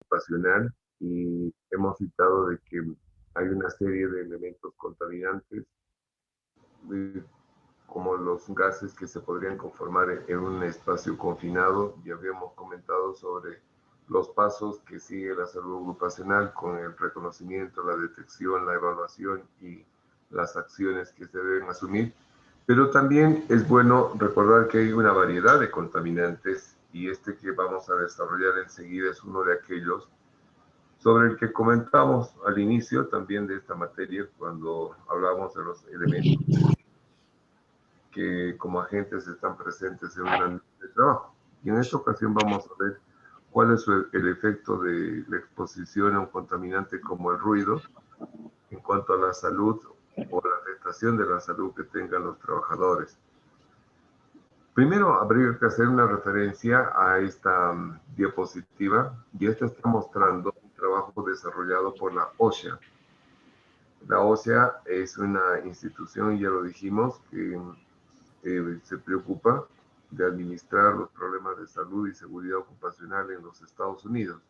ocupacional y hemos citado de que hay una serie de elementos contaminantes como los gases que se podrían conformar en un espacio confinado. Ya habíamos comentado sobre los pasos que sigue la salud ocupacional con el reconocimiento, la detección, la evaluación y las acciones que se deben asumir. Pero también es bueno recordar que hay una variedad de contaminantes y este que vamos a desarrollar enseguida es uno de aquellos sobre el que comentamos al inicio también de esta materia cuando hablamos de los elementos que como agentes están presentes en un ambiente de trabajo. Y en esta ocasión vamos a ver cuál es el efecto de la exposición a un contaminante como el ruido en cuanto a la salud o la afectación de la salud que tengan los trabajadores. Primero habría que hacer una referencia a esta diapositiva y esta está mostrando un trabajo desarrollado por la OSHA. La OSHA es una institución, ya lo dijimos, que se preocupa de administrar los problemas de salud y seguridad ocupacional en los Estados Unidos.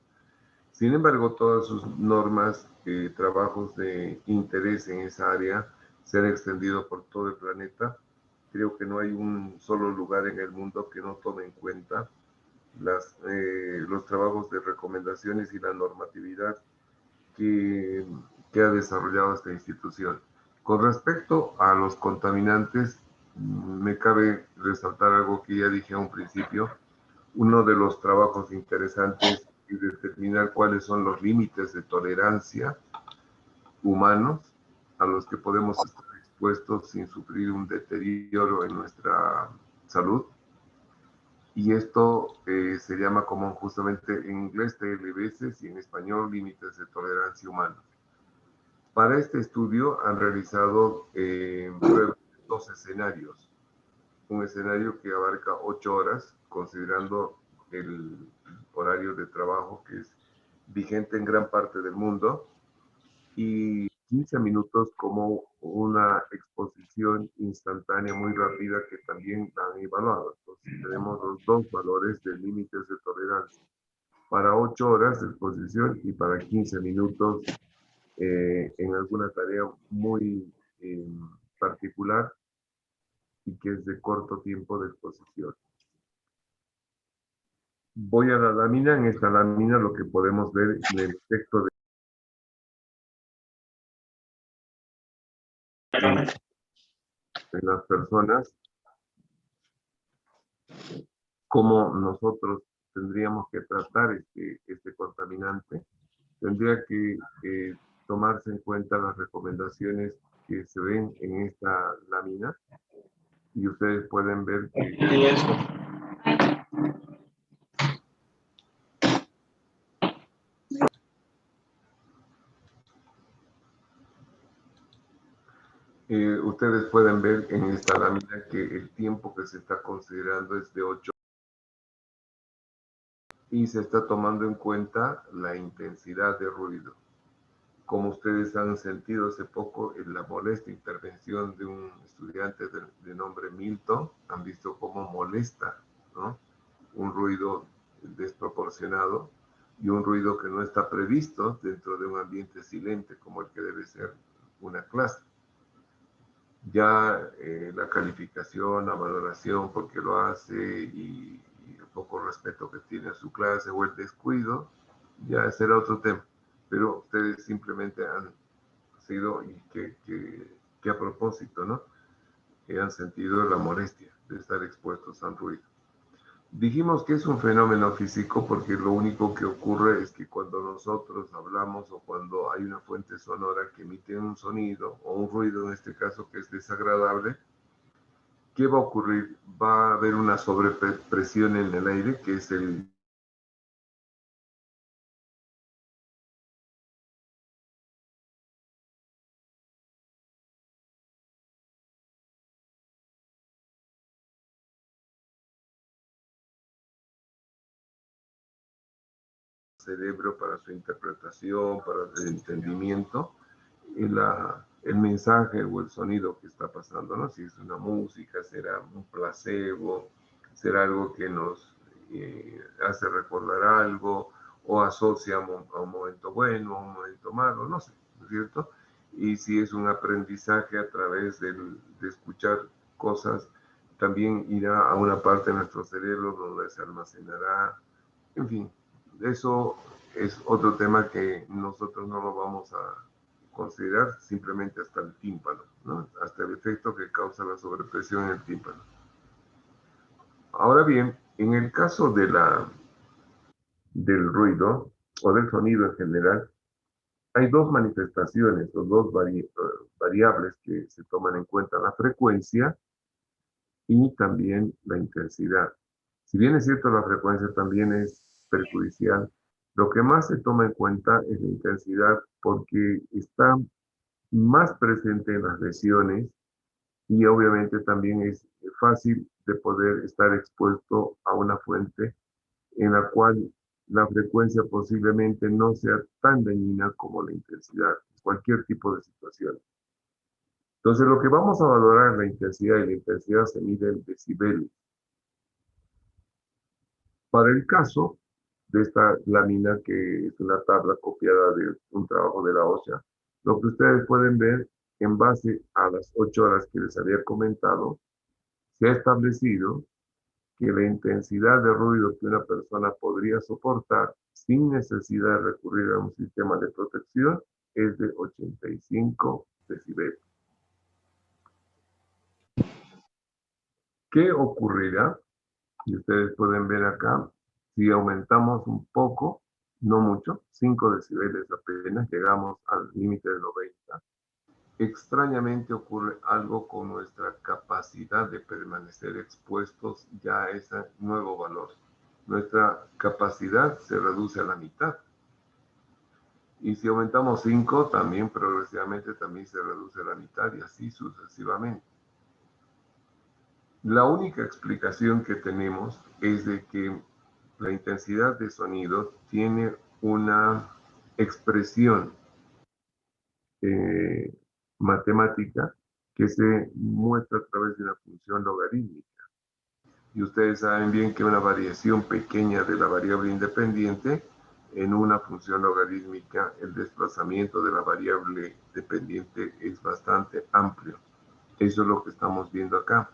Sin embargo, todas sus normas, trabajos de interés en esa área se han extendido por todo el planeta. Creo que no hay un solo lugar en el mundo que no tome en cuenta los trabajos de recomendaciones y la normatividad que, que ha desarrollado esta institución. Con respecto a los contaminantes, me cabe resaltar algo que ya dije a un principio. Uno de los trabajos interesantes es determinar cuáles son los límites de tolerancia humanos a los que podemos estar expuestos sin sufrir un deterioro en nuestra salud. Y esto se llama como justamente en inglés TLBs y en español límites de tolerancia humana. Para este estudio han realizado pruebas de dos escenarios. Un escenario que abarca 8 horas, considerando el horario de trabajo que es vigente en gran parte del mundo, y 15 minutos como una exposición instantánea muy rápida que también han evaluado. Entonces tenemos los dos valores de límites de tolerancia. Para 8 horas de exposición y para 15 minutos en alguna tarea muy particular y que es de corto tiempo de exposición. Voy a la lámina. En esta lámina lo que podemos ver en el efecto en las personas, cómo nosotros tendríamos que tratar este contaminante. Tendría que tomarse en cuenta las recomendaciones que se ven en esta lámina y ustedes pueden ver que ustedes pueden ver en esta lámina que el tiempo que se está considerando es de 8 y se está tomando en cuenta la intensidad de ruido. Como ustedes han sentido hace poco en la molesta intervención de un estudiante de nombre Milton, han visto cómo molesta, ¿no? Un ruido desproporcionado y un ruido que no está previsto dentro de un ambiente silente como el que debe ser una clase. Ya la calificación, la valoración, porque lo hace y el poco respeto que tiene a su clase o el descuido, ya será otro tema. Pero ustedes simplemente han sido y que a propósito, ¿no? Que han sentido la molestia de estar expuestos al ruido. Dijimos que es un fenómeno físico porque lo único que ocurre es que cuando nosotros hablamos o cuando hay una fuente sonora que emite un sonido o un ruido en este caso que es desagradable, ¿qué va a ocurrir? Va a haber una sobrepresión en el aire que es el cerebro para su interpretación, para el entendimiento, el mensaje o el sonido que está pasando, ¿no? Si es una música, será un placebo, será algo que nos hace recordar algo, o asocia a un momento bueno, a un momento malo, no sé, ¿no es cierto? Y si es un aprendizaje a través de escuchar cosas, también irá a una parte de nuestro cerebro donde se almacenará, en fin, eso es otro tema que nosotros no lo vamos a considerar, simplemente hasta el tímpano, ¿no? Hasta el efecto que causa la sobrepresión en el tímpano. Ahora bien, en el caso del ruido o del sonido en general, hay dos manifestaciones o dos variables que se toman en cuenta, la frecuencia y también la intensidad. Si bien es cierto, la frecuencia también es perjudicial, lo que más se toma en cuenta es la intensidad porque está más presente en las lesiones y obviamente también es fácil de poder estar expuesto a una fuente en la cual la frecuencia posiblemente no sea tan dañina como la intensidad, cualquier tipo de situación. Entonces, lo que vamos a valorar es la intensidad y la intensidad se mide en decibeles. Para el caso de esta lámina, que es una tabla copiada de un trabajo de la OSHA, lo que ustedes pueden ver en base a las 8 horas que les había comentado, se ha establecido que la intensidad de ruido que una persona podría soportar sin necesidad de recurrir a un sistema de protección es de 85 decibeles. ¿Qué ocurrirá? Y ustedes pueden ver acá, si aumentamos un poco, no mucho, 5 decibeles apenas, llegamos al límite de 90. Extrañamente ocurre algo con nuestra capacidad de permanecer expuestos ya a ese nuevo valor. Nuestra capacidad se reduce a la mitad. Y si aumentamos 5, también progresivamente también se reduce a la mitad y así sucesivamente. La única explicación que tenemos es de que la intensidad de sonido tiene una expresión matemática que se muestra a través de una función logarítmica. Y ustedes saben bien que una variación pequeña de la variable independiente en una función logarítmica, el desplazamiento de la variable dependiente es bastante amplio. Eso es lo que estamos viendo acá.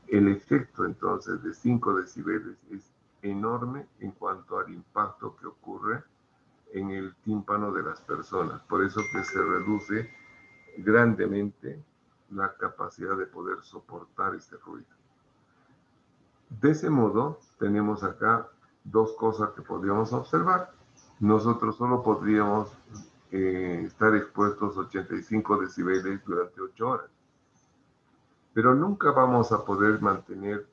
El efecto entonces de 5 decibeles es enorme en cuanto al impacto que ocurre en el tímpano de las personas. Por eso que se reduce grandemente la capacidad de poder soportar este ruido. De ese modo, tenemos acá dos cosas que podríamos observar. Nosotros solo podríamos estar expuestos a 85 decibeles durante 8 horas. Pero nunca vamos a poder mantener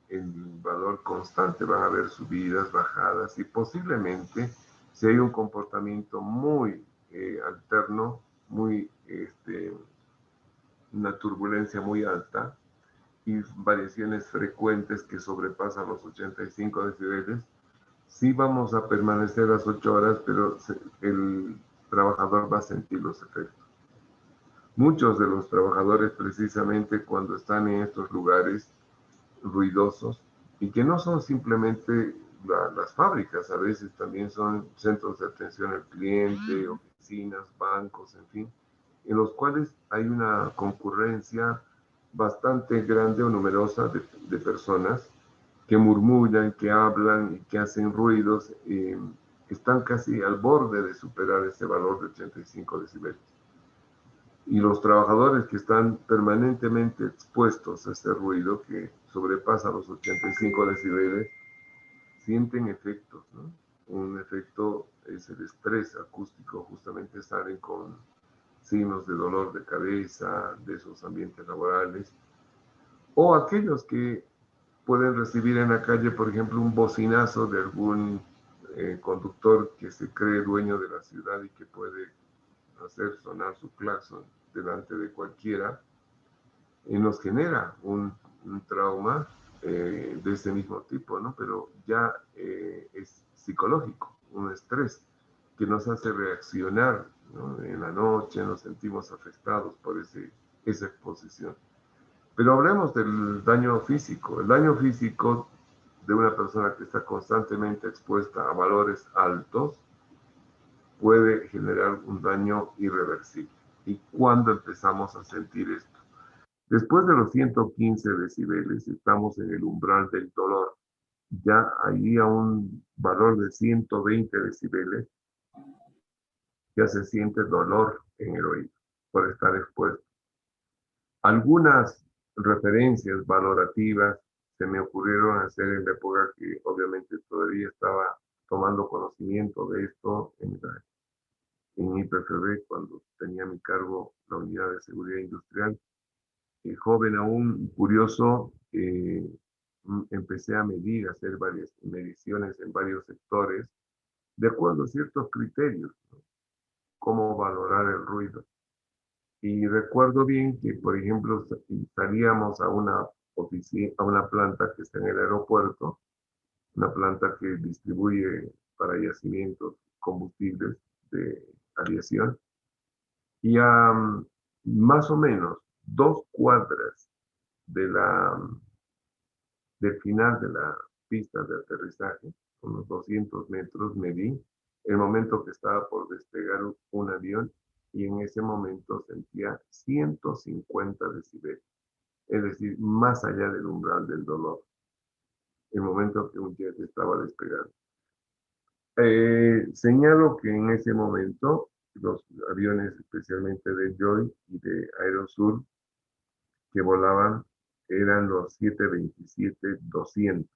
el valor constante. Van a haber subidas, bajadas y posiblemente, si hay un comportamiento muy alterno, una turbulencia muy alta, y variaciones frecuentes que sobrepasan los 85 decibeles, sí vamos a permanecer las 8 horas, pero el trabajador va a sentir los efectos. Muchos de los trabajadores, precisamente cuando están en estos lugares ruidosos, y que no son simplemente las fábricas, a veces también son centros de atención al cliente, oficinas, bancos, en fin, en los cuales hay una concurrencia bastante grande o numerosa de personas que murmullan, que hablan y que hacen ruidos, están casi al borde de superar ese valor de 85 decibeles. Y los trabajadores que están permanentemente expuestos a ese ruido que sobrepasa los 85 decibeles, sienten efectos, ¿no? Un efecto es el estrés acústico, justamente salen con signos de dolor de cabeza, de esos ambientes laborales, o aquellos que pueden recibir en la calle, por ejemplo, un bocinazo de algún conductor que se cree dueño de la ciudad y que puede hacer sonar su claxon delante de cualquiera, y nos genera un trauma de ese mismo tipo, ¿no? Pero ya es psicológico, un estrés que nos hace reaccionar, ¿no? En la noche nos sentimos afectados por esa exposición. Pero hablemos del daño físico. El daño físico de una persona que está constantemente expuesta a valores altos puede generar un daño irreversible. ¿Y cuándo empezamos a sentir esto? Después de los 115 decibeles estamos en el umbral del dolor. Ya ahí a un valor de 120 decibeles ya se siente dolor en el oído por estar expuesto. Algunas referencias valorativas se me ocurrieron hacer en la época que obviamente todavía estaba tomando conocimiento de esto en IPFB cuando tenía a mi cargo la unidad de seguridad industrial. Joven aún, curioso, empecé a medir, a hacer varias mediciones en varios sectores, de acuerdo a ciertos criterios, ¿no? Cómo valorar el ruido. Y recuerdo bien que, por ejemplo, salíamos a una oficina, a una planta que está en el aeropuerto, una planta que distribuye para yacimientos combustibles de aviación, y a más o menos 2 cuadras de del final de la pista de aterrizaje, unos 200 metros, medí el momento que estaba por despegar un avión y en ese momento sentía 150 decibeles, es decir, más allá del umbral del dolor, el momento que un jet estaba despegando. Señalo que en ese momento los aviones, especialmente de Joy y de Aerosur, que volaban eran los 727-200.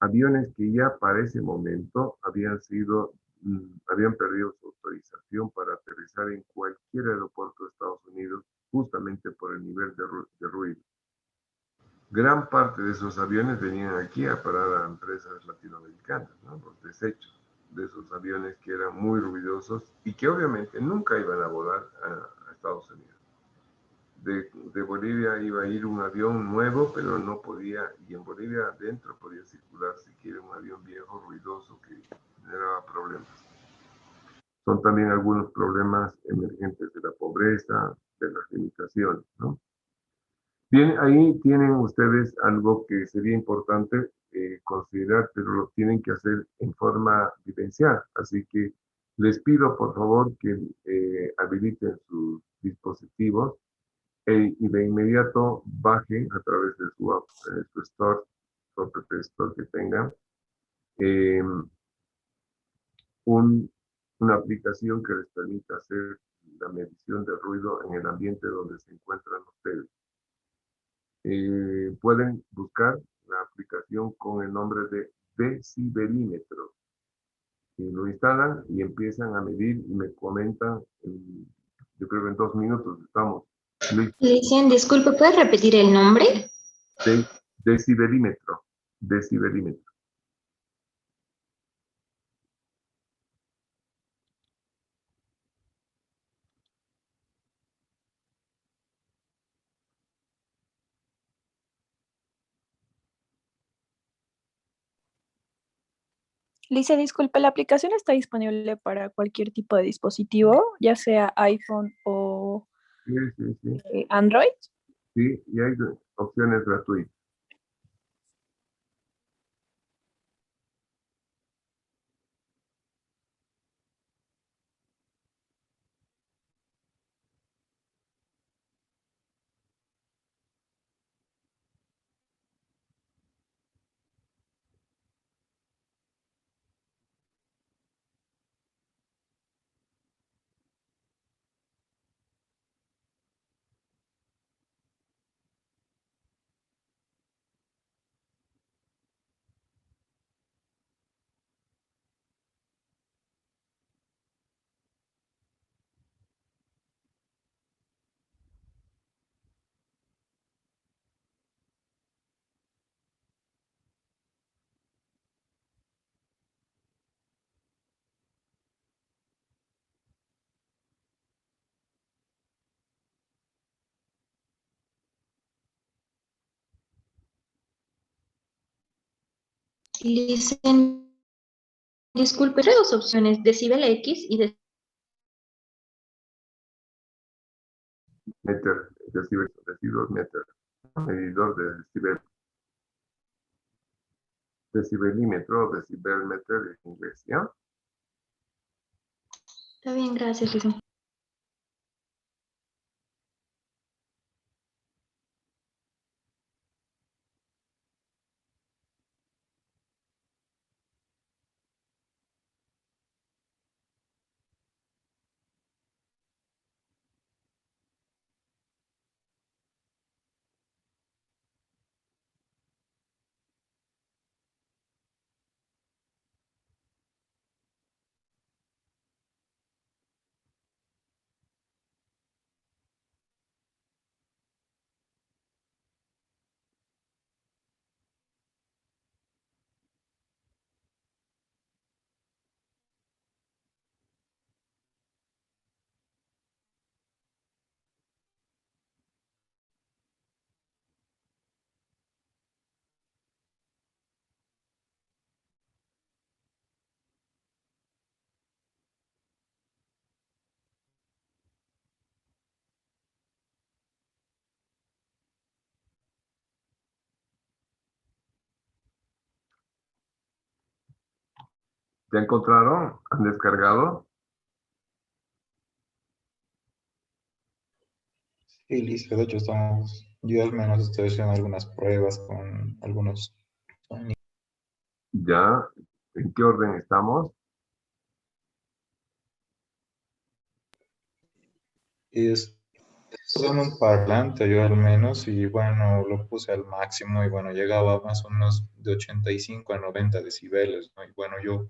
Aviones que ya para ese momento habían perdido su autorización para aterrizar en cualquier aeropuerto de Estados Unidos, justamente por el nivel de ruido. Gran parte de esos aviones venían aquí a parar a empresas latinoamericanas, ¿no? Los desechos de esos aviones que eran muy ruidosos y que obviamente nunca iban a volar a Estados Unidos. De Bolivia iba a ir un avión nuevo, pero no podía, y en Bolivia adentro podía circular siquiera un avión viejo, ruidoso, que generaba problemas. Son también algunos problemas emergentes de la pobreza, de las limitaciones, ¿no? Bien, ahí tienen ustedes algo que sería importante considerar, pero lo tienen que hacer en forma vivencial. Así que les pido, por favor, que habiliten sus dispositivos y de inmediato baje a través de su store, su app store que tengan, eh, una aplicación que les permita hacer la medición de ruido en el ambiente donde se encuentran ustedes. Pueden buscar la aplicación con el nombre de decibelímetro. Y lo instalan y empiezan a medir y me comentan, yo creo que en 2 minutos estamos listos. Licen, disculpe, ¿puedes repetir el nombre? Decibelímetro. Decibelímetro. Lice, disculpe, ¿la aplicación está disponible para cualquier tipo de dispositivo, ya sea iPhone o Sí, sí, sí. Android? Sí, y hay opciones gratuitas. Licen, disculpe, hay dos opciones, decibel X y Meter, decibel, meter, medidor de decibel. Decibelímetro, decibelmeter en inglés, ¿ya? Está bien, gracias, licenciado. ¿Ya encontraron? ¿Han descargado? Sí, listo. De hecho, yo al menos estoy haciendo algunas pruebas con algunos sonidos. ¿Ya? ¿En qué orden estamos? Y estoy en un parlante yo al menos, y bueno, lo puse al máximo y bueno, llegaba más o menos de 85 a 90 decibeles, ¿no? Y bueno, yo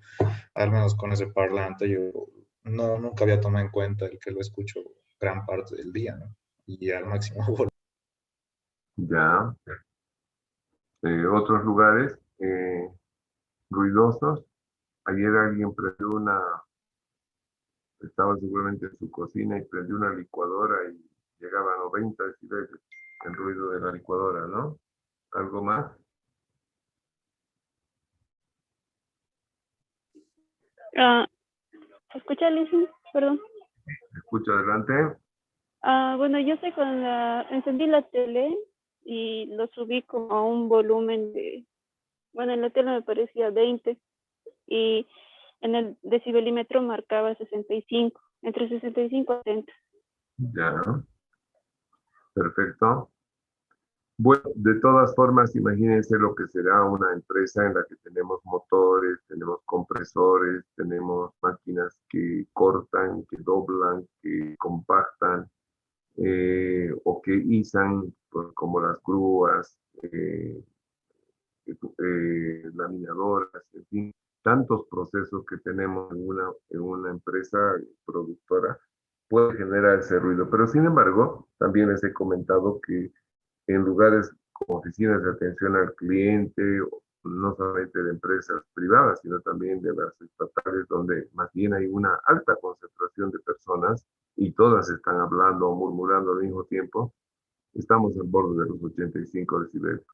al menos con ese parlante yo nunca había tomado en cuenta el que lo escucho gran parte del día, ¿no? Y al máximo. Ya. Otros lugares ruidosos. Ayer alguien prendió estaba seguramente en su cocina y prendió una licuadora y llegaba a 90 decibeles el ruido de la licuadora, ¿no? ¿Algo más? Ah, ¿se escucha, Lizzy? Perdón. Escucho adelante. Bueno, yo sé encendí la tele y lo subí como a un volumen bueno, en la tele me parecía 20 y en el decibelímetro marcaba 65, entre 65 y 70. Ya, perfecto. Bueno, de todas formas, imagínense lo que será una empresa en la que tenemos motores, tenemos compresores, tenemos máquinas que cortan, que doblan, que compactan, o que izan, pues, como las grúas, laminadoras, en fin, tantos procesos que tenemos en una empresa productora puede generar ese ruido. Pero sin embargo, también les he comentado que en lugares como oficinas de atención al cliente, no solamente de empresas privadas, sino también de las estatales, donde más bien hay una alta concentración de personas y todas están hablando o murmurando al mismo tiempo, estamos al borde de los 85 decibeles.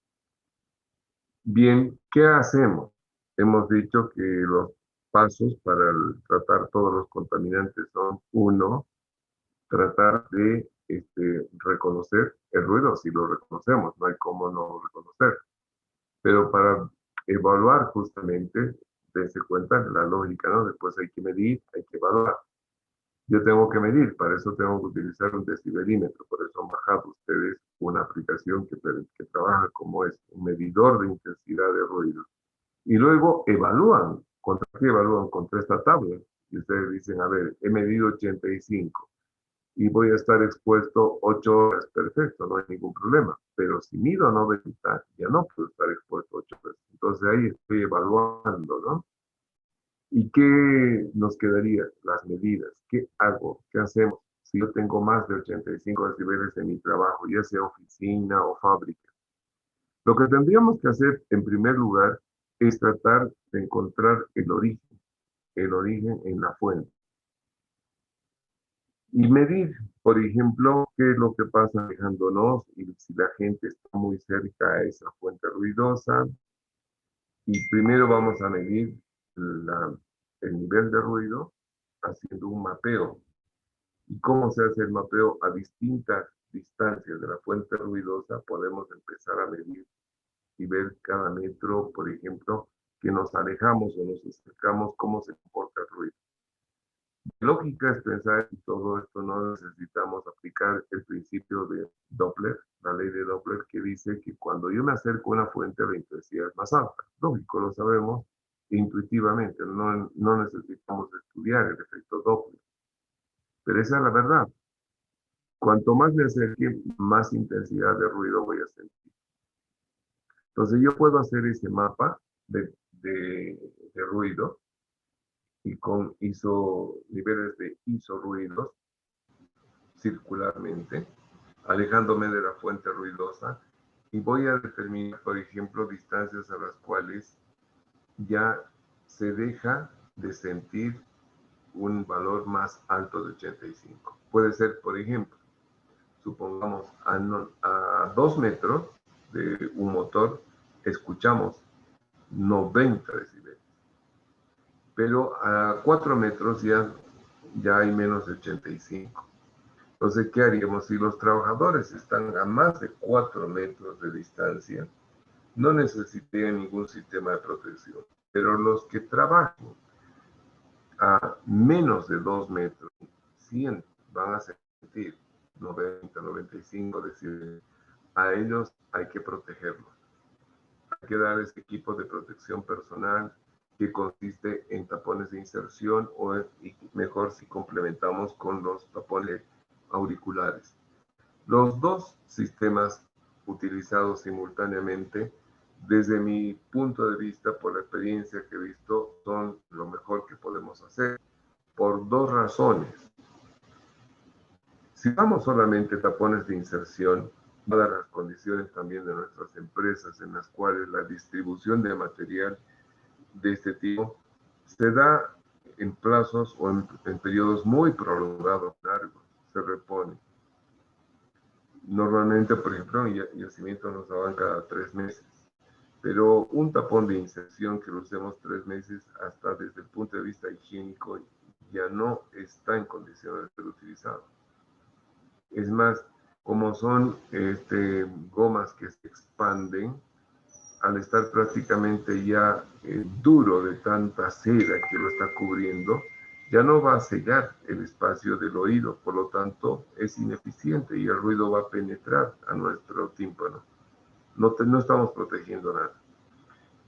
Bien, ¿qué hacemos? Hemos dicho que los pasos para tratar todos los contaminantes son: uno, tratar de reconocer el ruido, si lo reconocemos, no hay cómo no reconocer. Pero para evaluar justamente, dense cuenta de la lógica, ¿no? Después hay que medir, hay que evaluar. Yo tengo que medir, para eso tengo que utilizar un decibelímetro, por eso han bajado ustedes una aplicación que trabaja como es un medidor de intensidad de ruido. Y luego evalúan. ¿Contra qué evalúan? Contra esta tabla. Y ustedes dicen, a ver, he medido 85 y voy a estar expuesto 8 horas. Perfecto, no hay ningún problema. Pero si mido 90, ya no puedo estar expuesto 8 horas. Entonces ahí estoy evaluando, ¿no? ¿Y qué nos quedaría? Las medidas. ¿Qué hago? ¿Qué hacemos? Si yo tengo más de 85 decibeles en mi trabajo, ya sea oficina o fábrica, lo que tendríamos que hacer en primer lugar es tratar de encontrar el origen en la fuente. Y medir, por ejemplo, qué es lo que pasa alejándonos y si la gente está muy cerca a esa fuente ruidosa. Y primero vamos a medir el nivel de ruido haciendo un mapeo. ¿Y cómo se hace el mapeo? A distintas distancias de la fuente ruidosa podemos empezar a medir y ver cada metro, por ejemplo, que nos alejamos o nos acercamos, cómo se comporta el ruido. Lógica es pensar que todo esto no necesitamos aplicar el principio de Doppler, la ley de Doppler, que dice que cuando yo me acerco a una fuente, la intensidad es más alta. Lógico, lo sabemos intuitivamente, no necesitamos estudiar el efecto Doppler. Pero esa es la verdad. Cuanto más me acerque, más intensidad de ruido voy a sentir. Entonces yo puedo hacer ese mapa de ruido y con niveles de isorruidos circularmente, alejándome de la fuente ruidosa, y voy a determinar, por ejemplo, distancias a las cuales ya se deja de sentir un valor más alto de 85. Puede ser, por ejemplo, supongamos a 2 metros de un motor escuchamos 90 decibeles, pero a 4 metros ya hay menos de 85. Entonces, ¿qué haríamos? Si los trabajadores están a más de 4 metros de distancia, no necesitarían ningún sistema de protección. Pero los que trabajan a menos de 2 metros, 100 van a sentir 90, 95 decibeles. A ellos hay que protegerlos. Hay que dar ese equipo de protección personal que consiste en tapones de inserción y mejor si complementamos con los tapones auriculares. Los dos sistemas utilizados simultáneamente, desde mi punto de vista, por la experiencia que he visto, son lo mejor que podemos hacer, por dos razones. Si damos solamente tapones de inserción, dadas las condiciones también de nuestras empresas en las cuales la distribución de material de este tipo se da en plazos o en periodos muy prolongados, largos, se repone. Normalmente, por ejemplo, en yacimiento nos daban cada 3 meses, pero un tapón de inserción que lo usemos 3 meses, hasta desde el punto de vista higiénico, ya no está en condiciones de ser utilizado. Es más, como son gomas que se expanden, al estar prácticamente ya duro de tanta seda que lo está cubriendo, ya no va a sellar el espacio del oído, por lo tanto es ineficiente y el ruido va a penetrar a nuestro tímpano. No estamos protegiendo nada.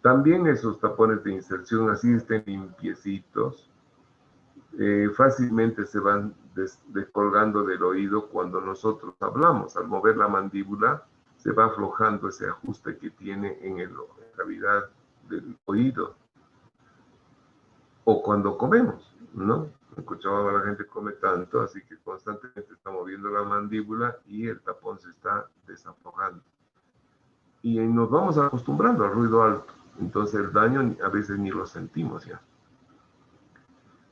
También esos tapones de inserción, así estén limpiecitos, fácilmente se van descolgando del oído cuando nosotros hablamos. Al mover la mandíbula, se va aflojando ese ajuste que tiene en la cavidad del oído. O cuando comemos, ¿no? Escuchaba a la gente come tanto, así que constantemente está moviendo la mandíbula y el tapón se está desaflojando. Y nos vamos acostumbrando al ruido alto. Entonces el daño a veces ni lo sentimos ya.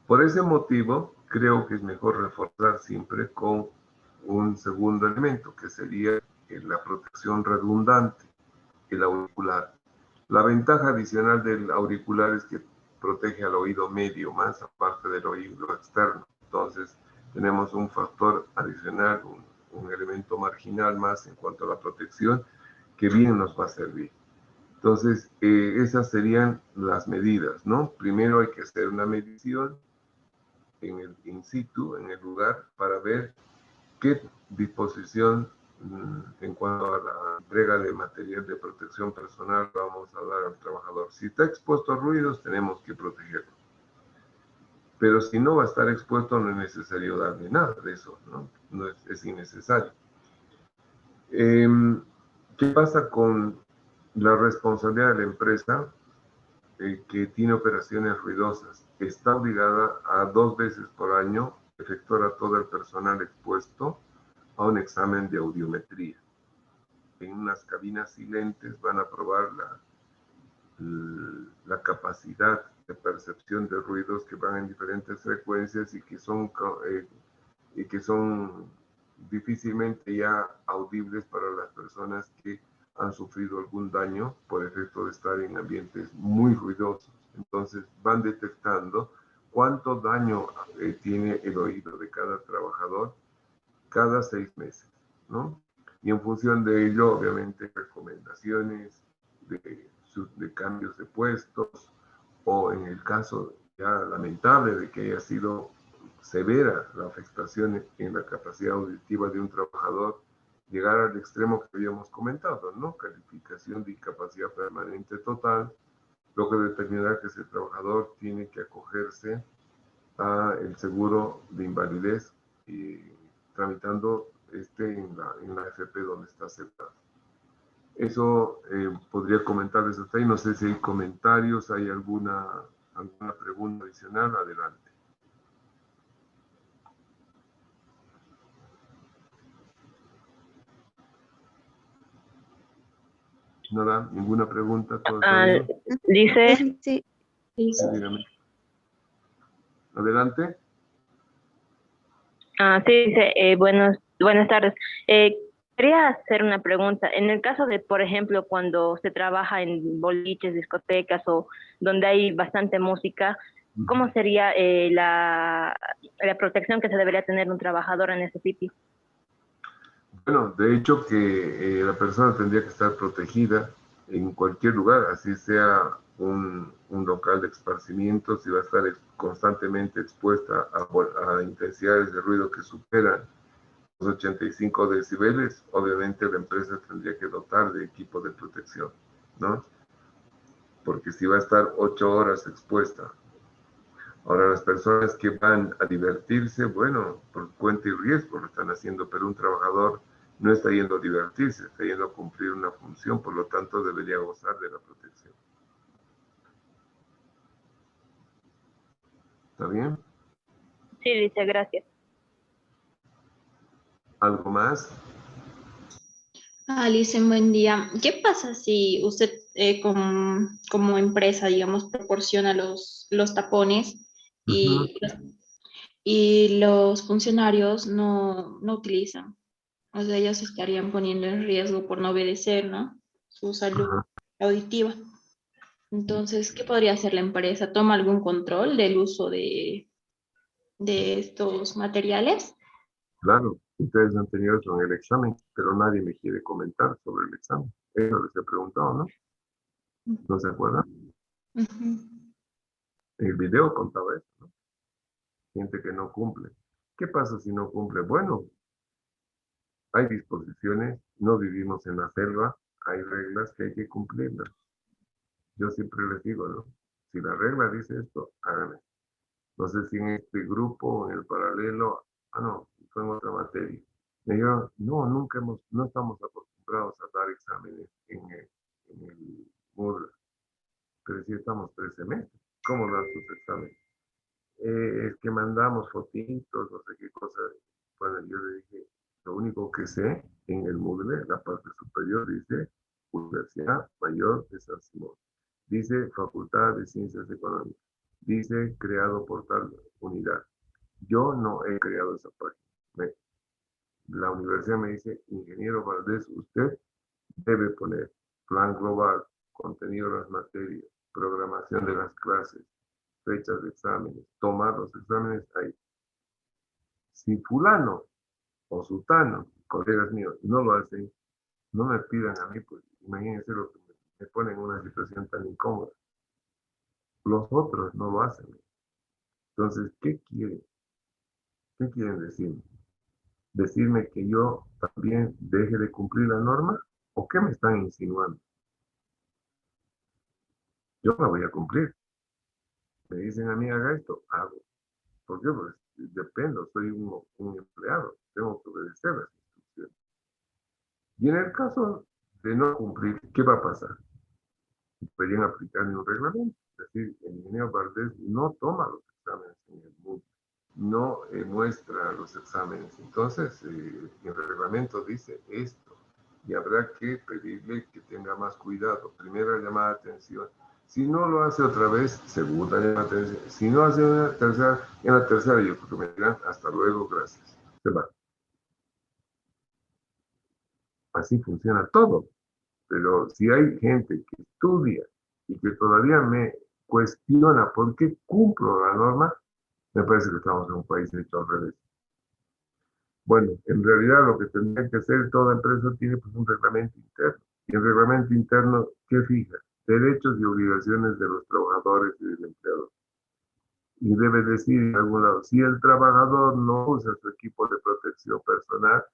Por ese motivo, creo que es mejor reforzar siempre con un segundo elemento, que sería la protección redundante, el auricular. La ventaja adicional del auricular es que protege al oído medio más, aparte del oído externo. Entonces, tenemos un factor adicional, un elemento marginal más en cuanto a la protección, que bien nos va a servir. Entonces, esas serían las medidas, ¿no? Primero hay que hacer una medición en el in situ, en el lugar, para ver qué disposición en cuanto a la entrega de material de protección personal vamos a dar al trabajador. Si está expuesto a ruidos, tenemos que protegerlo. Pero si no va a estar expuesto, no es necesario darle nada de eso, ¿no? Es innecesario. ¿Qué pasa con la responsabilidad de la empresa que tiene operaciones ruidosas? Está obligada a 2 veces por año efectuar a todo el personal expuesto a un examen de audiometría. En unas cabinas silentes van a probar la capacidad de percepción de ruidos que van en diferentes frecuencias y que son difícilmente ya audibles para las personas que han sufrido algún daño por efecto de estar en ambientes muy ruidosos. Entonces van detectando cuánto daño tiene el oído de cada trabajador cada 6 meses, ¿no? Y en función de ello, obviamente, recomendaciones de de cambios de puestos, o en el caso ya lamentable de que haya sido severa la afectación en la capacidad auditiva de un trabajador, llegar al extremo que habíamos comentado, ¿no? Calificación de incapacidad permanente total, lo que determinará que ese trabajador tiene que acogerse a el seguro de invalidez y tramitando en la AFP donde está aceptado. Eso podría comentarles hasta ahí. No sé si hay comentarios, hay alguna pregunta adicional. Adelante. Nada, ninguna pregunta. ¿Todo está bien? Dice, Sí. Sí, dígame. Adelante. sí, dice, buenas tardes. Quería hacer una pregunta. En el caso de, por ejemplo, cuando se trabaja en boliches, discotecas o donde hay bastante música, ¿cómo sería la protección que se debería tener un trabajador en ese sitio? Bueno, de hecho que la persona tendría que estar protegida en cualquier lugar, así sea un local de esparcimiento, si va a estar constantemente expuesta a intensidades de ruido que superan los 85 decibeles, obviamente la empresa tendría que dotar de equipo de protección, ¿no? Porque si va a estar 8 horas expuesta. Ahora, las personas que van a divertirse, bueno, por cuenta y riesgo lo están haciendo, pero un trabajador no está yendo a divertirse, está yendo a cumplir una función, por lo tanto debería gozar de la protección. ¿Está bien? Sí, dice, gracias. ¿Algo más? Alice, buen día. ¿Qué pasa si usted como empresa, digamos, proporciona los tapones y, y los funcionarios no utilizan? O sea, ellos se estarían poniendo en riesgo por no obedecer, ¿no? Su salud Ajá. auditiva. Entonces, ¿qué podría hacer la empresa? ¿Toma algún control del uso de estos materiales? Claro, ustedes han tenido eso en el examen, pero nadie me quiere comentar sobre el examen. Eso les he preguntado, ¿no? ¿No se acuerdan? Ujú. El video contaba eso, ¿no? Gente que no cumple. ¿Qué pasa si no cumple? Bueno, hay disposiciones, no vivimos en la selva, hay reglas que hay que cumplirlas. Yo siempre les digo, ¿no? Si la regla dice esto, háganlo. No sé si en este grupo o en el paralelo, no, fue en otra materia. Me dijeron, no, no estamos acostumbrados a dar exámenes en el Moodle, pero sí estamos 3 semestres. ¿Cómo dan sus exámenes? Es que mandamos fotitos, no sé qué cosa. Bueno, yo le dije, lo único que sé en el Moodle, la parte superior dice Universidad Mayor de San Simón. Dice Facultad de Ciencias Económicas. Dice creado por tal unidad. Yo no he creado esa página. La universidad me dice, ingeniero Valdés, usted debe poner plan global, contenido de las materias, programación de las clases, fechas de exámenes, tomar los exámenes ahí. Si fulano o sultano, colegas míos, no lo hacen, no me pidan a mí, pues imagínense lo que me ponen en una situación tan incómoda. Los otros no lo hacen. Entonces, ¿qué quieren? ¿Qué quieren decirme? ¿Decirme que yo también deje de cumplir la norma? ¿O qué me están insinuando? Yo la voy a cumplir. Me dicen a mí, haga esto, hago. ¿Por qué? Pues dependo, soy un empleado, tengo que obedecer las instrucciones. Y en el caso de no cumplir, ¿qué va a pasar? Podrían aplicar un reglamento. Es decir, el ingeniero Valdés no toma los exámenes en el mundo, no muestra los exámenes. Entonces, el reglamento dice esto y habrá que pedirle que tenga más cuidado. Primera llamada de atención. Si no lo hace otra vez, segunda llamada de atención. Si no hace una tercera, en la tercera yo creo que me dirán hasta luego, gracias. Se va. Así funciona todo. Pero si hay gente que estudia y que todavía me cuestiona por qué cumplo la norma, me parece que estamos en un país hecho al revés. Bueno, en realidad lo que tendría que hacer toda empresa tiene pues un reglamento interno. Y el reglamento interno, ¿qué fija? derechos y obligaciones de los trabajadores y del empleador. Y debe decir en algún lado, si el trabajador no usa su equipo de protección personal,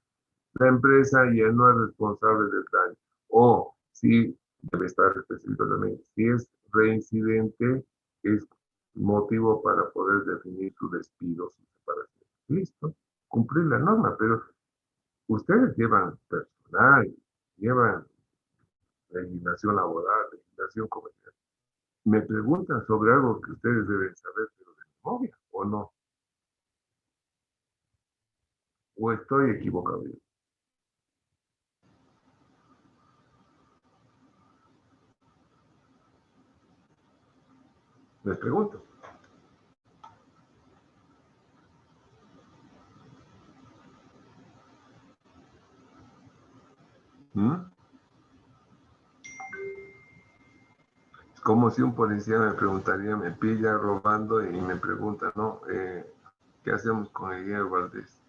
la empresa ya no es responsable del daño. O si, debe estar específico también, si es reincidente, es motivo para poder definir su despido, su separación. Listo, cumplir la norma, pero ustedes llevan personal, llevan legislación laboral, legislación comercial. Me preguntan sobre algo que ustedes deben saber, pero de memoria, ¿o no? ¿O estoy equivocado? Les pregunto. ¿Mm? Es como si un policía me preguntaría, me pilla robando y me pregunta, ¿no? ¿Qué hacemos con el Guillermo Valdés?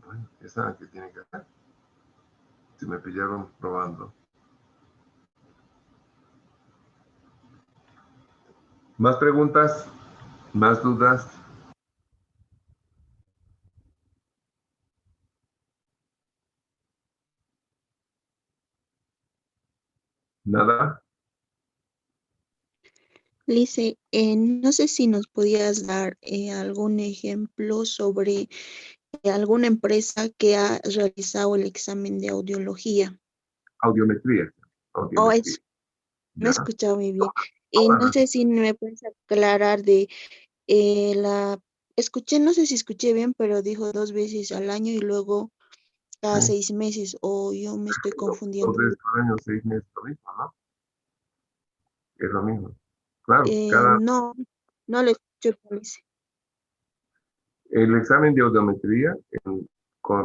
Bueno, ya saben qué tiene que hacer. Si me pillaron robando. ¿Más preguntas? ¿Más dudas? ¿Nada? Lice, no sé si nos podías dar algún ejemplo sobre alguna empresa que ha realizado el examen de audiología. Audiometría. Oh, Audiometría. eso, me he ¿Ya? escuchado muy bien. No Ahora, sé si me puedes aclarar de la... Escuché, no sé si escuché bien, pero dijo 2 veces al año y luego cada ¿sí? 6 meses, o yo me estoy Dos confundiendo. veces por año, 6 meses, lo mismo, ¿no? Es lo mismo. Claro, cada No, no lo escuché, Lice. el examen de audiometría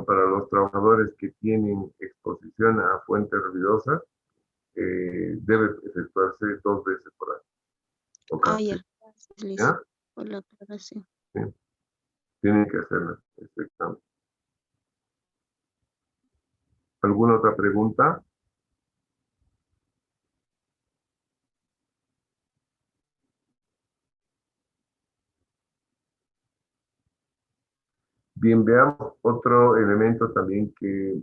para los trabajadores que tienen exposición a fuentes ruidosas debe efectuarse 2 veces por año. O Ah, casi, ya, gracias, Lice, ¿ya? por la aclaración. Sí, tienen que hacer este examen. ¿Alguna otra pregunta? Bien, veamos otro elemento también que,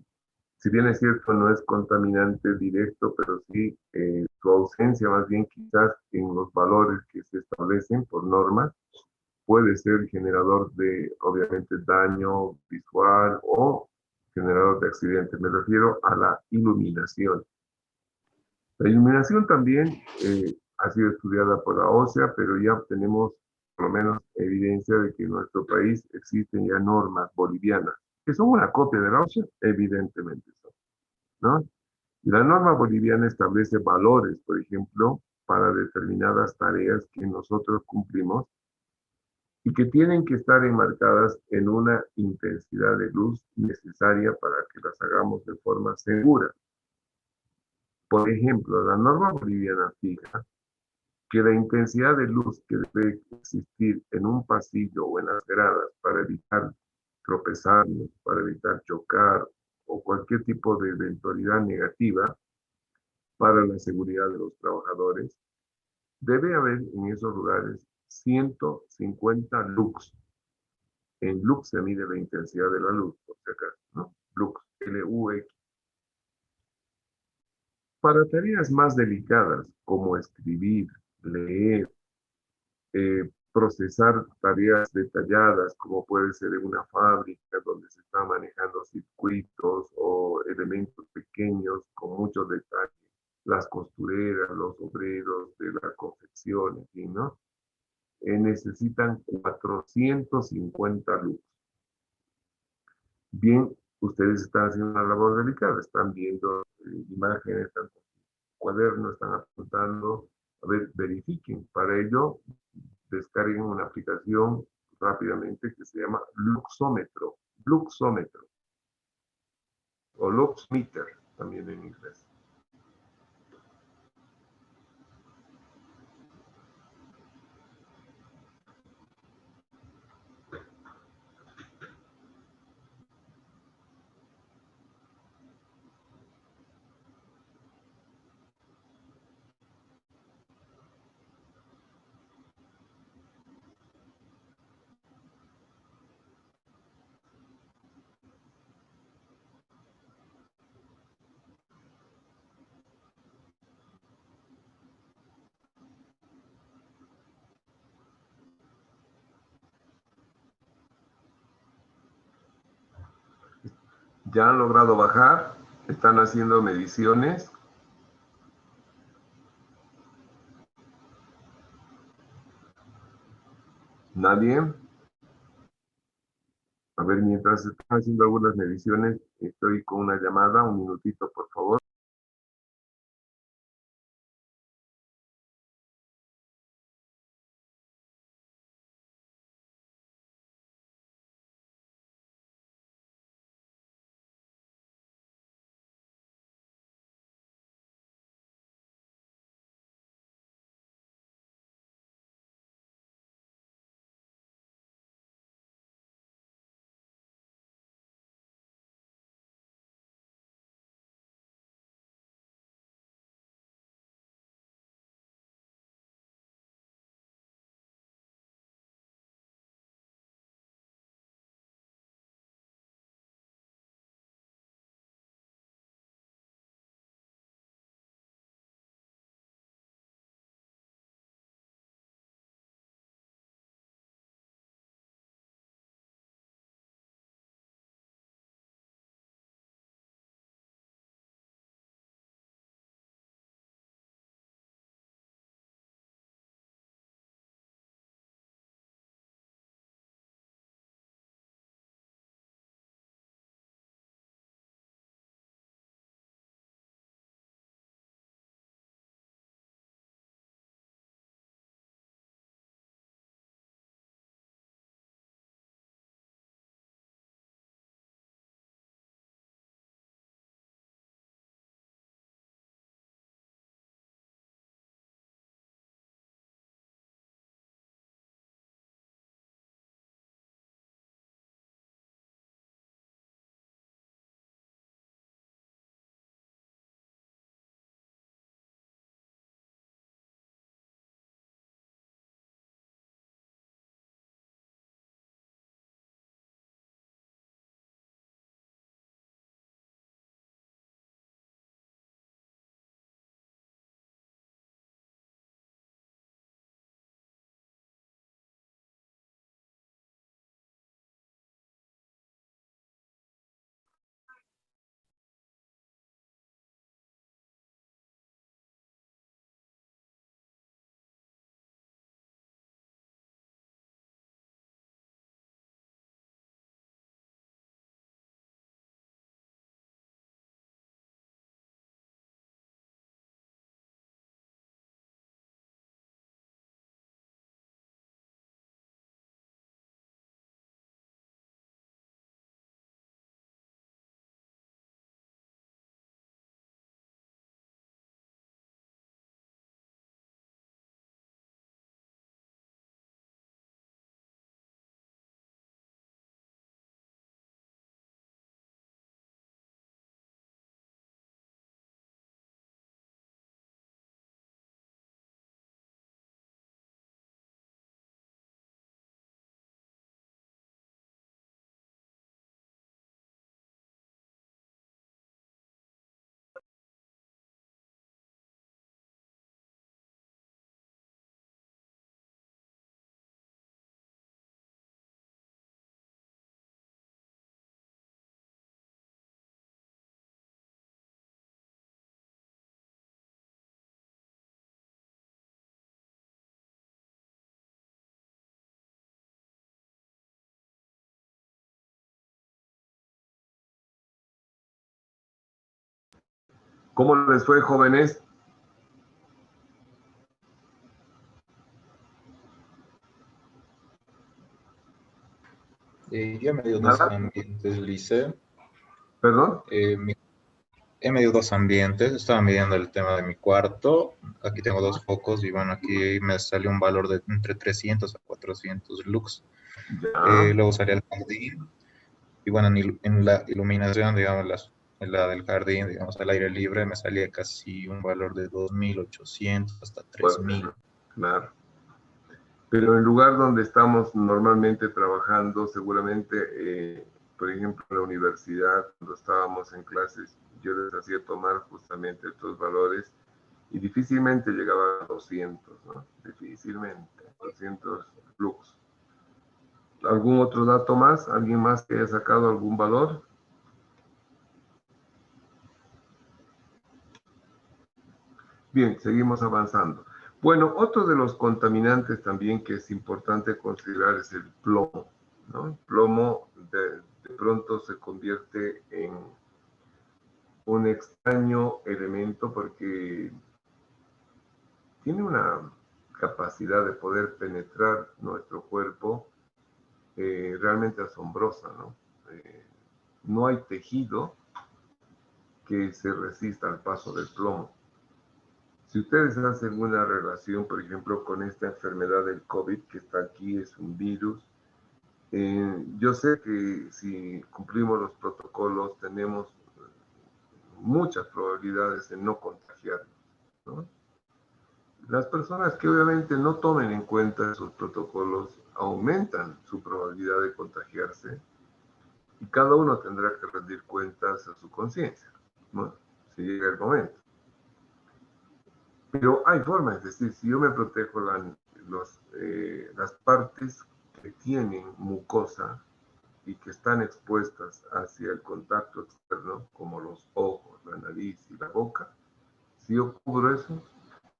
si bien es cierto, no es contaminante directo, pero sí su ausencia, más bien quizás en los valores que se establecen por norma, puede ser generador de, obviamente, daño visual o generador de accidentes. Me refiero a la iluminación. La iluminación también ha sido estudiada por la OCEA, pero ya tenemos por lo menos evidencia de que en nuestro país existen ya normas bolivianas, que son una copia de la OCEA, evidentemente son, ¿no? Y la norma boliviana establece valores, por ejemplo, para determinadas tareas que nosotros cumplimos y que tienen que estar enmarcadas en una intensidad de luz necesaria para que las hagamos de forma segura. Por ejemplo, la norma boliviana fija que la intensidad de luz que debe existir en un pasillo o en las gradas para evitar tropezarnos, para evitar chocar o cualquier tipo de eventualidad negativa para la seguridad de los trabajadores, debe haber en esos lugares 150 lux. En lux se mide la intensidad de la luz, por si acaso, ¿no? Lux, L-U-X. Para tareas más delicadas como escribir, leer, procesar tareas detalladas, como puede ser en una fábrica donde se están manejando circuitos o elementos pequeños con mucho detalle, las costureras, los obreros de la confección, en fin, ¿no? Necesitan 450 lux. Bien, ustedes están haciendo una labor delicada, están viendo imágenes, están cuadernos, están apuntando, a ver, verifiquen. Para ello, descarguen una aplicación rápidamente que se llama Luxómetro, Luxómetro, o Luxmeter, también en inglés. ¿Ya han logrado bajar? ¿Están haciendo mediciones? ¿Nadie? A ver, mientras están haciendo algunas mediciones, estoy con una llamada, un minutito, por favor. ¿Cómo les fue, jóvenes? Yo he medido dos ¿Nada? ambientes, Lice. ¿Perdón? He medido dos ambientes, estaba midiendo el tema de mi cuarto. Aquí tengo dos focos y bueno, aquí me salió un valor de entre 300 a 400 lux. Ya. Luego salí al jardín y bueno, en la iluminación, digamos, en la del jardín, digamos, al aire libre, me salía casi un valor de 2.800 hasta Bueno, 3.000. claro. Pero el lugar donde estamos normalmente trabajando, seguramente, por ejemplo, en la universidad, cuando estábamos en clases, yo les hacía tomar justamente estos valores y difícilmente llegaba a 200, ¿no? Difícilmente, 200 flux. ¿Algún otro dato más? ¿Alguien más que haya sacado algún valor? Bien, seguimos avanzando. Bueno, otro de los contaminantes también que es importante considerar es el plomo, ¿no? El plomo de pronto se convierte en un extraño elemento porque tiene una capacidad de poder penetrar nuestro cuerpo realmente asombrosa, ¿no? No hay tejido que se resista al paso del plomo. Si ustedes hacen una relación, por ejemplo, con esta enfermedad del COVID que está aquí, es un virus, yo sé que si cumplimos los protocolos tenemos muchas probabilidades de no contagiarnos, ¿no? Las personas que obviamente no tomen en cuenta esos protocolos aumentan su probabilidad de contagiarse y cada uno tendrá que rendir cuentas a su conciencia, ¿no? Si llega el momento. Pero hay formas, es decir, si yo me protejo las partes que tienen mucosa y que están expuestas hacia el contacto externo, como los ojos, la nariz y la boca, si yo cubro eso,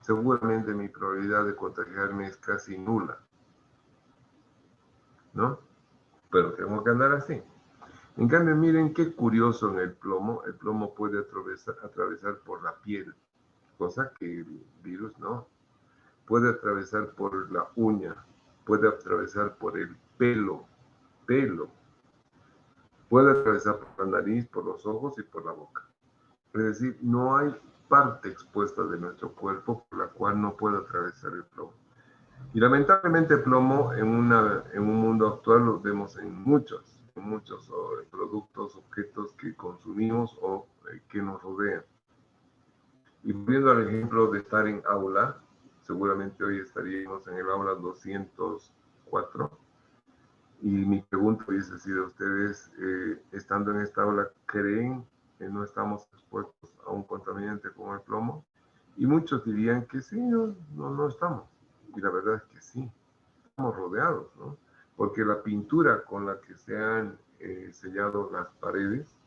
seguramente mi probabilidad de contagiarme es casi nula, ¿no? Pero tengo que andar así. En cambio, miren qué curioso en el plomo puede atravesar por la piel, cosa que el virus no. Puede atravesar por la uña, puede atravesar por el pelo, puede atravesar por la nariz, por los ojos y por la boca. Es decir, no hay parte expuesta de nuestro cuerpo por la cual no pueda atravesar el plomo. Y lamentablemente el plomo en un mundo actual lo vemos en muchos productos, objetos que consumimos o que nos rodean. Y volviendo al ejemplo de estar en aula, seguramente hoy estaríamos en el aula 204. Y mi pregunta hubiese sido, ¿ustedes estando en esta aula creen que no estamos expuestos a un contaminante como el plomo? Y muchos dirían que sí, no estamos. Y la verdad es que sí, estamos rodeados, ¿no? Porque la pintura con la que se han sellado las paredes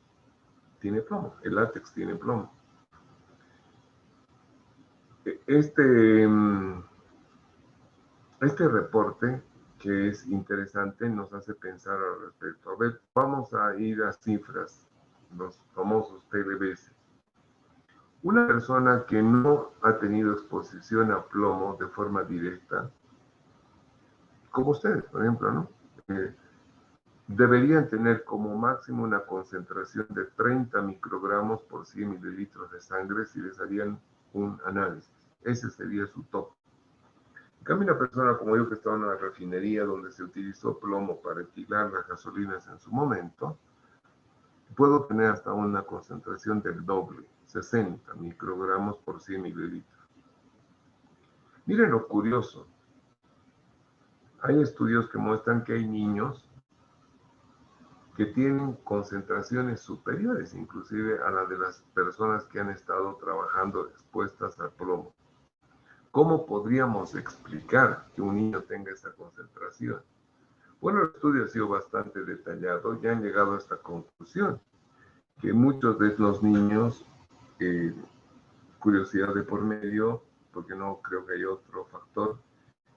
tiene plomo, el látex tiene plomo. Este reporte, que es interesante, nos hace pensar al respecto. A ver, vamos a ir a cifras, los famosos PLBs. Una persona que no ha tenido exposición a plomo de forma directa, como ustedes, por ejemplo, ¿no? Deberían tener como máximo una concentración de 30 microgramos por 100 mililitros de sangre si les harían un análisis. Ese sería su top. En cambio, una persona como yo que estaba en una refinería donde se utilizó plomo para estilar las gasolinas en su momento, puedo tener hasta una concentración del doble, 60 microgramos por 100 mililitros. Miren lo curioso. Hay estudios que muestran que hay niños que tienen concentraciones superiores, inclusive a las de las personas que han estado trabajando expuestas al plomo. ¿Cómo podríamos explicar que un niño tenga esa concentración? Bueno, el estudio ha sido bastante detallado y han llegado a esta conclusión, que muchos de los niños, curiosidad de por medio, porque no creo que haya otro factor,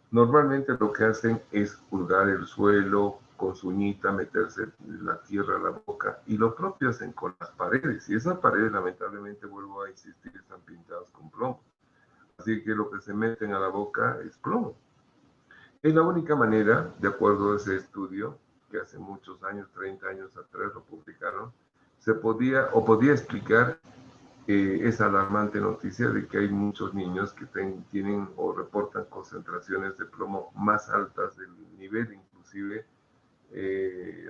normalmente lo que hacen es hurgar el suelo con su uñita, meterse la tierra a la boca, y lo propio hacen con las paredes, y esas paredes lamentablemente, vuelvo a insistir, están pintadas con plomo. Así que lo que se meten a la boca es plomo. Es la única manera, de acuerdo a ese estudio, que hace muchos años, 30 años atrás lo publicaron, se podía explicar esa alarmante noticia de que hay muchos niños que tienen o reportan concentraciones de plomo más altas del nivel inclusive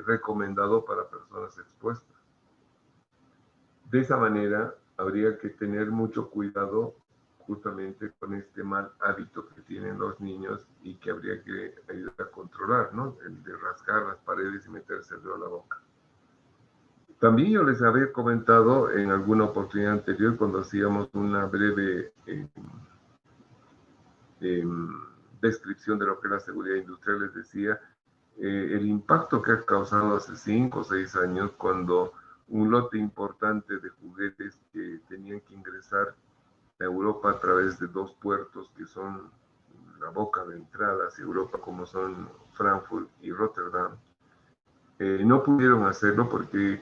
recomendado para personas expuestas. De esa manera habría que tener mucho cuidado justamente con este mal hábito que tienen los niños y que habría que ayudar a controlar, ¿no? El de rascar las paredes y meterse el dedo a la boca. También yo les había comentado en alguna oportunidad anterior, cuando hacíamos una breve descripción de lo que es la seguridad industrial, les decía el impacto que ha causado hace 5 o 6 años cuando un lote importante de juguetes que tenían que ingresar Europa a través de dos puertos que son la boca de entrada hacia Europa, como son Frankfurt y Rotterdam. No pudieron hacerlo porque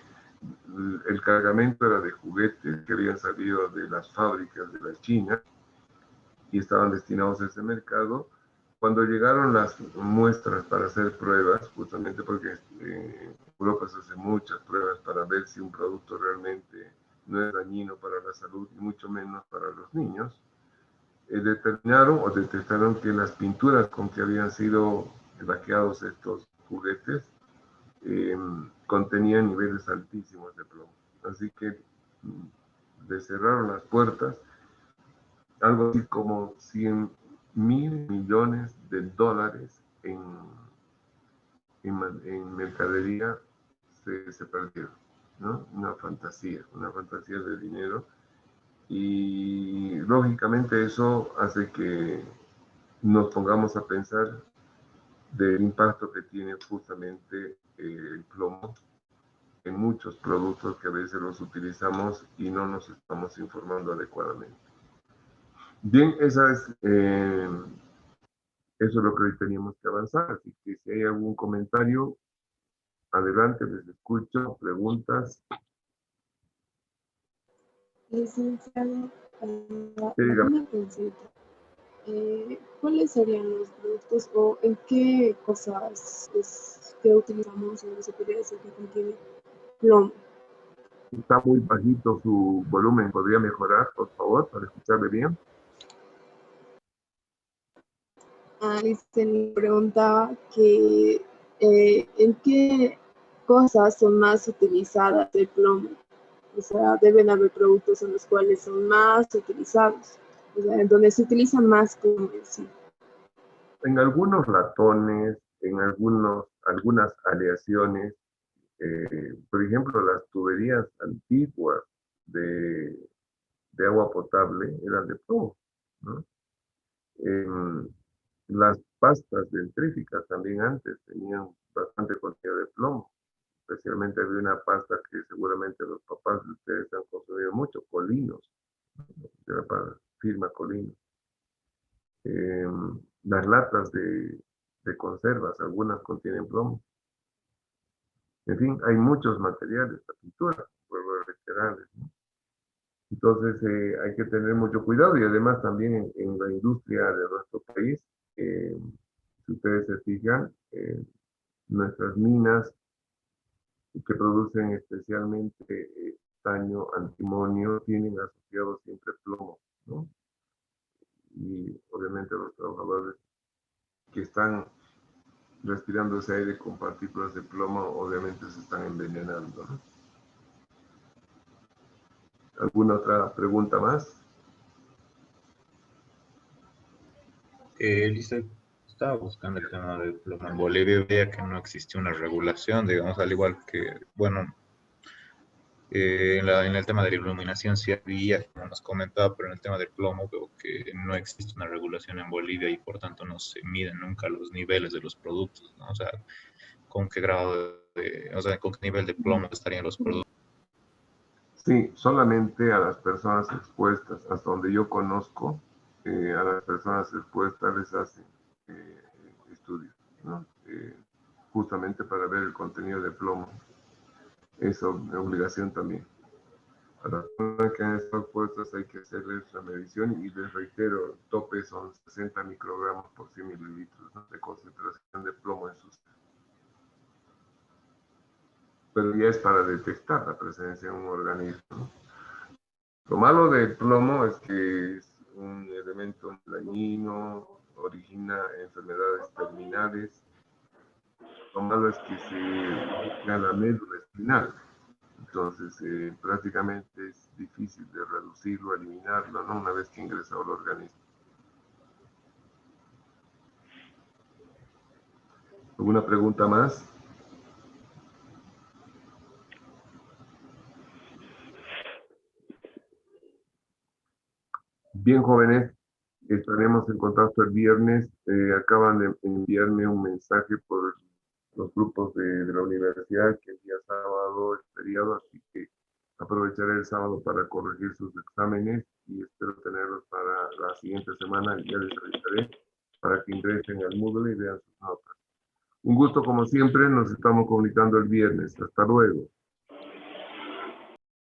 el cargamento era de juguetes que habían salido de las fábricas de la China y estaban destinados a ese mercado. Cuando llegaron las muestras para hacer pruebas, justamente porque en Europa se hacen muchas pruebas para ver si un producto realmente no es dañino para la salud y mucho menos para los niños, determinaron o detectaron que las pinturas con que habían sido laqueados estos juguetes contenían niveles altísimos de plomo. Así que le cerraron las puertas, algo así como 100.000 millones de dólares en mercadería se perdieron, ¿no? Una fantasía de dinero. Y lógicamente eso hace que nos pongamos a pensar del impacto que tiene justamente el plomo en muchos productos que a veces los utilizamos y no nos estamos informando adecuadamente. Bien, eso es lo que hoy teníamos que avanzar, así que si hay algún comentario, adelante, les escucho, preguntas. Licenciado, Dígame. una consulta. ¿Cuáles serían los productos o en qué cosas es que utilizamos o se podría decir que contiene plomo? Está muy bajito su volumen, ¿podría mejorar, por favor, para escucharle bien? Me preguntaba que en qué cosas son más utilizadas el plomo. O sea, deben haber productos en los cuales son más utilizados, o sea, en donde se utiliza más plomo en sí. En algunos latones, en algunas aleaciones, por ejemplo, las tuberías antiguas de agua potable eran de plomo, ¿no? Las pastas dentríficas también antes tenían bastante contenido de plomo. Especialmente había una pasta que seguramente los papás de ustedes han consumido mucho, Colinos, de la firma Colinos. Las latas de conservas, algunas contienen plomo. En fin, hay muchos materiales, la pintura, vuelvo a reiterarles, ¿no? Entonces hay que tener mucho cuidado y además también en la industria de nuestro país, si ustedes se fijan, nuestras minas que producen especialmente estaño, antimonio, tienen asociado siempre plomo, ¿no? Y obviamente los trabajadores que están respirando ese aire con partículas de plomo, obviamente se están envenenando, ¿no? ¿Alguna otra pregunta más? Dice, estaba buscando el tema del plomo en Bolivia y veía que no existía una regulación, digamos, al igual que, bueno, en el tema de la iluminación sí había, como nos comentaba, pero en el tema del plomo veo que no existe una regulación en Bolivia y por tanto no se miden nunca los niveles de los productos, ¿no? O sea, con qué grado o sea, con qué nivel de plomo estarían los productos. Sí, solamente a las personas expuestas, hasta donde yo conozco, a las personas expuestas les hacen estudios, ¿no? Justamente para ver el contenido de plomo. Es obligación también. A las personas que han estado expuestas hay que hacerles la medición y les reitero, el tope son 60 microgramos por 100 mililitros, ¿no?, de concentración de plomo en sus. Pero ya es para detectar la presencia de un organismo, ¿no? Lo malo del plomo es que es un elemento dañino, origina enfermedades terminales. Lo malo es que se llega a la médula espinal. Entonces, prácticamente es difícil de reducirlo, eliminarlo, ¿no?, una vez que ingresa al organismo. ¿Alguna pregunta más? Bien, jóvenes, estaremos en contacto el viernes. Acaban de enviarme un mensaje por los grupos de la universidad que el día sábado es feriado, así que aprovecharé el sábado para corregir sus exámenes y espero tenerlos siguiente semana ya les avisaré para que ingresen al Moodle y vean sus notas. Un gusto como siempre, nos estamos comunicando el viernes. Hasta luego.